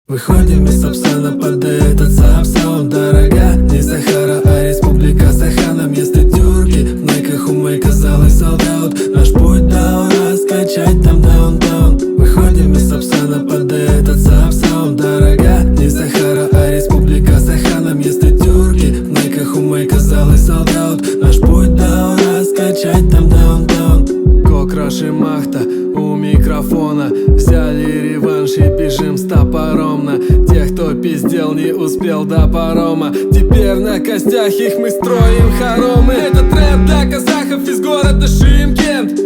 Выходим из Сапсана под этот Сапсан. Дорога, не Сахара, а республика Сахана. Вместо тюрки в найках у мэй казалось солдат. Наш путь до ура, скачать там даунтаун. Выходим из Сапсана под этот Сапсан. Дорога, не Сахара, а республика Сахана. Вместо тюрки в найках у мэй казалось солдат. Наш путь до ура, скачать там даунтаун. Кокраш и Махта у микрофона. Взяли реванш и бежим с топором на тех, кто пиздел, не успел до парома. Теперь на костях их мы строим хоромы. Это трэп для казахов из города Шымкент.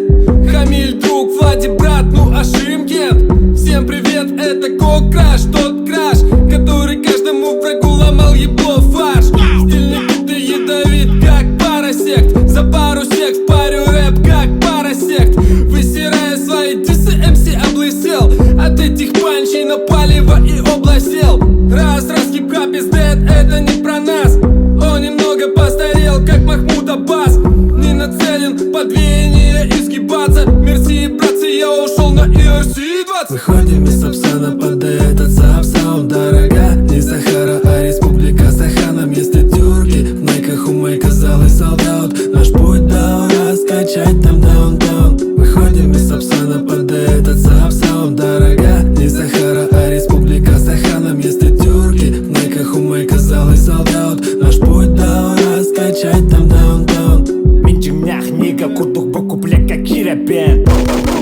Хамиль, друг, Влади, брат, ну а Шымкент. Всем привет, это Кокраш, тот краш, который каждому врагу ломал ебло фарш. Стильный бит и ядовит, как парасект. За пару сек впарю рэп, как парасект. Высирая свои дисы, МС облысел от этих панчей на палево и обласел. Раз, хип-хап is dead, это не про нас. Он немного постарел, как Махмуд Аббас. Не нацелен под веяние изгибаться. Мерси, братцы, я ушел на ERC-20. Выходим из Сапсана под этот Сапсан. Дорога, не Сахара, а республика Сахана. Вместо тюрки в найках у мэй казалось солдат. Наш путь до ура, скачать там даунтаун. Выходим из Сапсана под этот Сапсан. Дорога, не Сахара, а республика Сахана. Вместо тюрки в найках у мэй казалось солдат. Наш путь до ура, скачать там даунтаун. Минчимнях нига курдук боку блека киребен.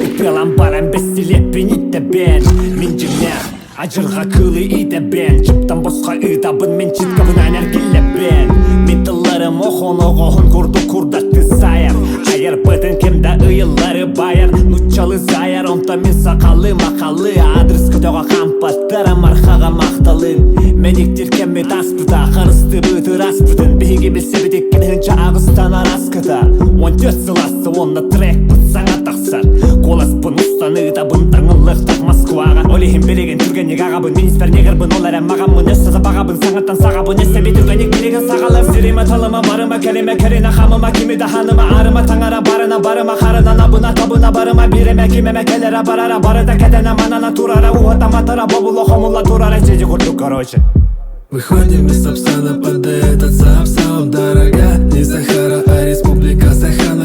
Икпелам барам бестилеппен иттебен. Минчимнях ажырға кылы идебен. Чыптан босқа ыдабын мен читкабын энергилебен. Митылларым охон курду курдатты сайыр. Айыр бытын кемда ыйыллары байыр. Нучалы зайыр, онта мен сақалы мақалы. Адрес күтөға қампаттарым арқаға мақталын. Мен иктиркемме таспыта, қарысты бұты распытын. Бейге білсе бідеккен хынча ағыстан араскыта. 14 сыласы, онда трек бұтсаң атақсар. Қоласпын ұстаны табын таңылықтақ Москваға. Олейхім береген түрген ағабын. Мен испер негірбін, ол әрі мағамын. Өссізі бағабын, саңыттан сағабын. Өссе бетірген екбереген сағалар. Сирима талыма, барыма, кәлеме, кәріне, қамыма. Кемеді ханыма, арыма, таңара, барына, барыма. Қарына, набына, табына, барыма. Биреме, кемеме, келері, барара. Барыда кәдені, манана, турара. Уғатама, тара, бабулы, хомулла, турара. Жеже құрдық, короче. Выходим из Сапсана под этот Сапсан. Дорога, не Сахара, а республика Сахана.